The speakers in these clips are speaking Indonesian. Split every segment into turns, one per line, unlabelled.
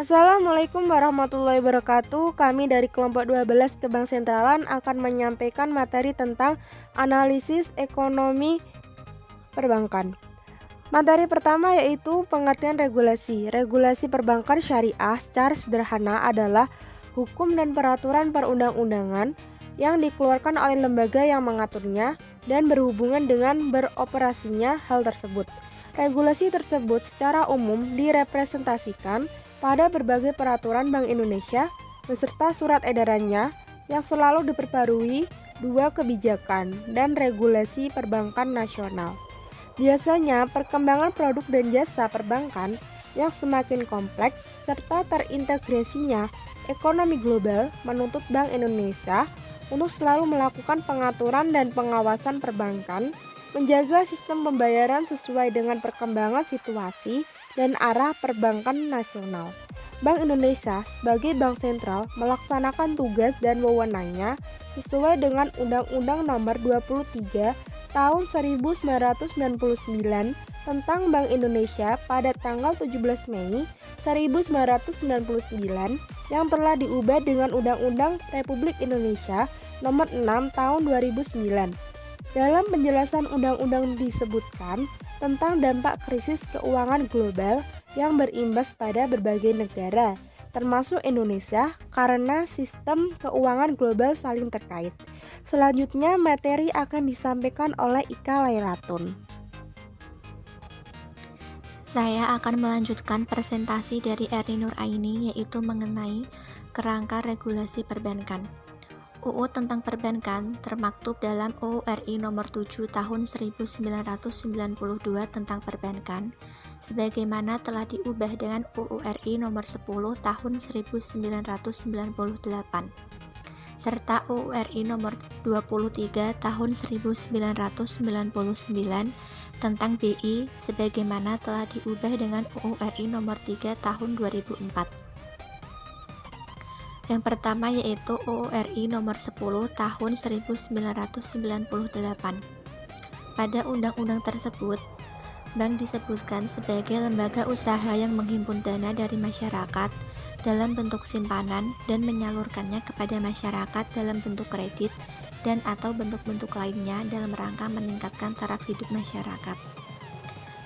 Assalamualaikum warahmatullahi wabarakatuh. Kami dari kelompok 12 Bank Sentralan akan menyampaikan materi tentang analisis ekonomi perbankan. Materi pertama yaitu pengertian regulasi. Regulasi perbankan syariah secara sederhana adalah hukum dan peraturan perundang-undangan yang dikeluarkan oleh lembaga yang mengaturnya dan berhubungan dengan beroperasinya hal tersebut. Regulasi tersebut secara umum direpresentasikan pada berbagai peraturan Bank Indonesia beserta surat edarannya yang selalu diperbarui dua kebijakan dan regulasi perbankan nasional. Biasanya perkembangan produk dan jasa perbankan yang semakin kompleks serta terintegrasinya ekonomi global menuntut Bank Indonesia untuk selalu melakukan pengaturan dan pengawasan perbankan, menjaga sistem pembayaran sesuai dengan perkembangan situasi dan arah perbankan nasional. Bank Indonesia sebagai bank sentral melaksanakan tugas dan wewenangnya sesuai dengan Undang-Undang Nomor 23 Tahun 1999 tentang Bank Indonesia pada tanggal 17 Mei 1999 yang telah diubah dengan Undang-Undang Republik Indonesia Nomor 6 Tahun 2009. Dalam penjelasan undang-undang disebutkan tentang dampak krisis keuangan global yang berimbas pada berbagai negara, termasuk Indonesia, karena sistem keuangan global saling terkait. Selanjutnya, materi akan disampaikan oleh Ika Lailatun.
Saya akan melanjutkan presentasi dari Erni Nuraini, yaitu mengenai kerangka regulasi perbankan. UU tentang perbankan termaktub dalam UU RI Nomor 7 Tahun 1992 tentang perbankan, sebagaimana telah diubah dengan UU RI Nomor 10 Tahun 1998, serta UU RI Nomor 23 Tahun 1999 tentang BI, sebagaimana telah diubah dengan UU RI Nomor 3 Tahun 2004. Yang pertama yaitu UU RI Nomor 10 Tahun 1998. Pada undang-undang tersebut, bank disebutkan sebagai lembaga usaha yang menghimpun dana dari masyarakat dalam bentuk simpanan dan menyalurkannya kepada masyarakat dalam bentuk kredit dan atau bentuk-bentuk lainnya dalam rangka meningkatkan taraf hidup masyarakat.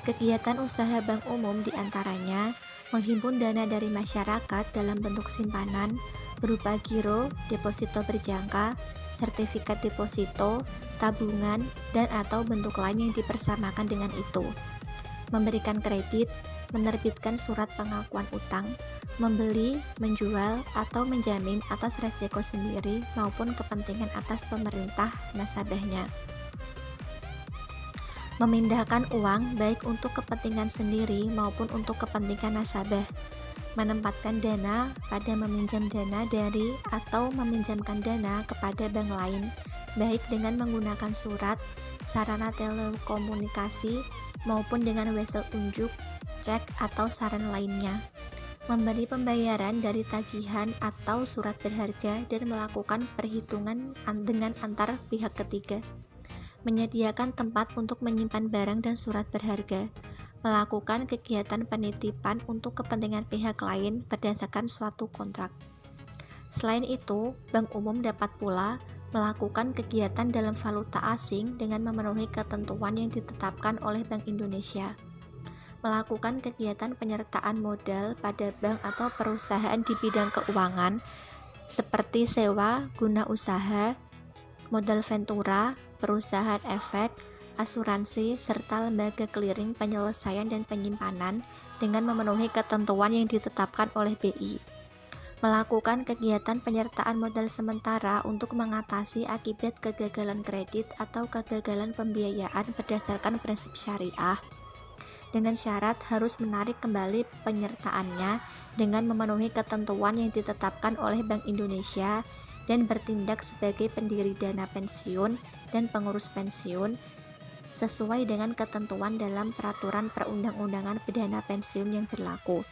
Kegiatan usaha bank umum diantaranya menghimpun dana dari masyarakat dalam bentuk simpanan berupa giro, deposito berjangka, sertifikat deposito, tabungan, dan atau bentuk lain yang dipersamakan dengan itu. Memberikan kredit, menerbitkan surat pengakuan utang, membeli, menjual, atau menjamin atas resiko sendiri maupun kepentingan atas pemerintah nasabahnya. Memindahkan uang baik untuk kepentingan sendiri maupun untuk kepentingan nasabah. Menempatkan dana pada meminjam dana dari atau meminjamkan dana kepada bank lain, baik dengan menggunakan surat, sarana telekomunikasi, maupun dengan wesel unjuk, cek, atau saran lainnya. Memberi pembayaran dari tagihan atau surat berharga dan melakukan perhitungan dengan antar pihak ketiga. Menyediakan tempat untuk menyimpan barang dan surat berharga. Melakukan kegiatan penitipan untuk kepentingan pihak lain berdasarkan suatu kontrak. Selain itu, bank umum dapat pula melakukan kegiatan dalam valuta asing dengan memenuhi ketentuan yang ditetapkan oleh Bank Indonesia. Melakukan kegiatan penyertaan modal pada bank atau perusahaan di bidang keuangan seperti sewa guna usaha, modal ventura, perusahaan efek, asuransi, serta lembaga clearing penyelesaian dan penyimpanan dengan memenuhi ketentuan yang ditetapkan oleh BI. Melakukan kegiatan penyertaan modal sementara untuk mengatasi akibat kegagalan kredit atau kegagalan pembiayaan berdasarkan prinsip syariah, dengan syarat harus menarik kembali penyertaannya dengan memenuhi ketentuan yang ditetapkan oleh Bank Indonesia dan bertindak sebagai pendiri dana pensiun dan pengurus pensiun sesuai dengan ketentuan dalam peraturan perundang-undangan dana pensiun yang berlaku.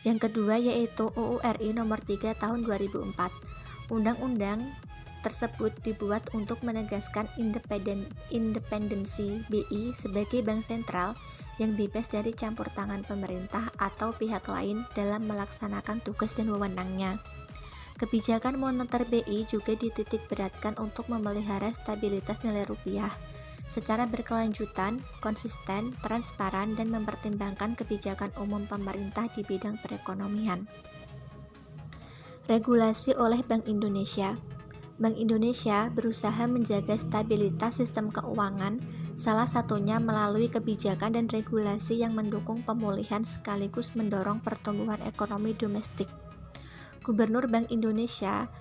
Yang kedua yaitu UU RI Nomor 3 Tahun 2004. Undang-undang tersebut dibuat untuk menegaskan independensi BI sebagai bank sentral yang bebas dari campur tangan pemerintah atau pihak lain dalam melaksanakan tugas dan wewenangnya. Kebijakan moneter BI juga dititik beratkan untuk memelihara stabilitas nilai rupiah secara berkelanjutan, konsisten, transparan, dan mempertimbangkan kebijakan umum pemerintah di bidang perekonomian. Regulasi oleh Bank Indonesia. Bank Indonesia berusaha menjaga stabilitas sistem keuangan, salah satunya melalui kebijakan dan regulasi yang mendukung pemulihan sekaligus mendorong pertumbuhan ekonomi domestik. Gubernur Bank Indonesia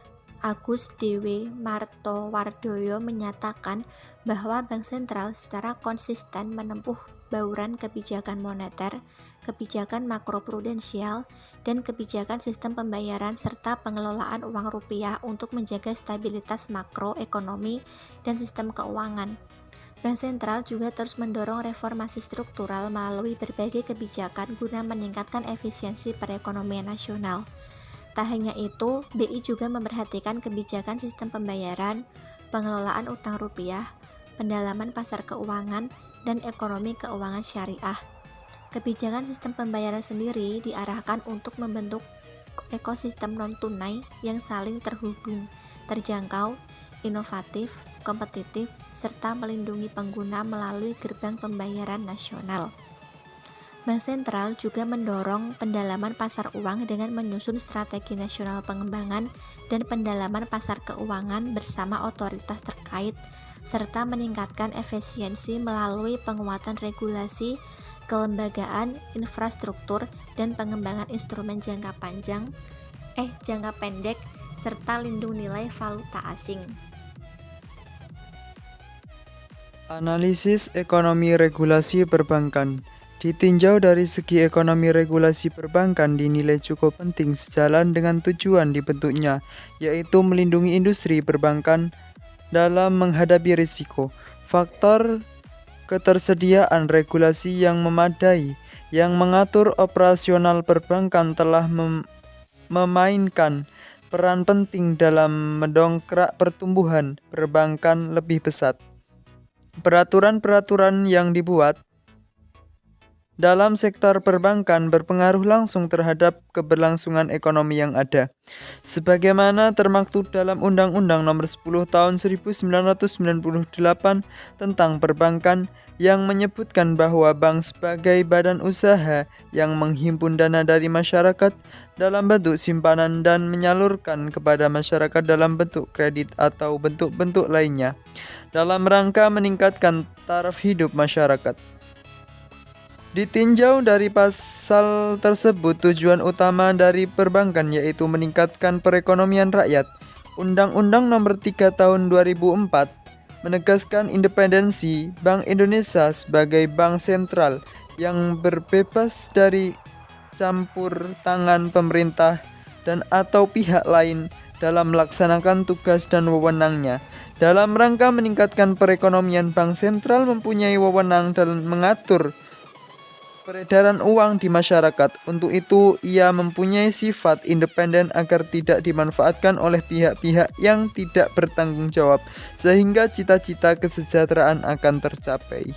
Agus Dewi Martowardoyo menyatakan bahwa Bank Sentral secara konsisten menempuh bauran kebijakan moneter, kebijakan makroprudensial, dan kebijakan sistem pembayaran serta pengelolaan uang rupiah untuk menjaga stabilitas makroekonomi dan sistem keuangan. Bank Sentral juga terus mendorong reformasi struktural melalui berbagai kebijakan guna meningkatkan efisiensi perekonomian nasional. Tak hanya itu, BI juga memperhatikan kebijakan sistem pembayaran, pengelolaan utang rupiah, pendalaman pasar keuangan, dan ekonomi keuangan syariah. Kebijakan sistem pembayaran sendiri diarahkan untuk membentuk ekosistem non-tunai yang saling terhubung, terjangkau, inovatif, kompetitif, serta melindungi pengguna melalui gerbang pembayaran nasional. Bank Sentral juga mendorong pendalaman pasar uang dengan menyusun strategi nasional pengembangan dan pendalaman pasar keuangan bersama otoritas terkait, serta meningkatkan efisiensi melalui penguatan regulasi, kelembagaan, infrastruktur, dan pengembangan instrumen jangka pendek, serta lindung nilai valuta asing.
Analisis ekonomi regulasi perbankan. Ditinjau dari segi ekonomi regulasi perbankan dinilai cukup penting sejalan dengan tujuan dibentuknya, yaitu melindungi industri perbankan dalam menghadapi risiko. Faktor ketersediaan regulasi yang memadai yang mengatur operasional perbankan telah memainkan peran penting dalam mendongkrak pertumbuhan perbankan lebih pesat. Peraturan-peraturan yang dibuat dalam sektor perbankan berpengaruh langsung terhadap keberlangsungan ekonomi yang ada. Sebagaimana termaktub dalam Undang-Undang Nomor 10 Tahun 1998 tentang perbankan yang menyebutkan bahwa bank sebagai badan usaha yang menghimpun dana dari masyarakat dalam bentuk simpanan dan menyalurkan kepada masyarakat dalam bentuk kredit atau bentuk-bentuk lainnya dalam rangka meningkatkan taraf hidup masyarakat. Ditinjau dari pasal tersebut, tujuan utama dari perbankan yaitu meningkatkan perekonomian rakyat. Undang-Undang Nomor 3 Tahun 2004 menegaskan independensi Bank Indonesia sebagai bank sentral yang berbebas dari campur tangan pemerintah dan atau pihak lain dalam melaksanakan tugas dan wewenangnya. Dalam rangka meningkatkan perekonomian, Bank Sentral mempunyai wewenang dalam mengatur peredaran uang di masyarakat. Untuk itu, ia mempunyai sifat independen agar tidak dimanfaatkan oleh pihak-pihak yang tidak bertanggung jawab, sehingga cita-cita kesejahteraan akan tercapai.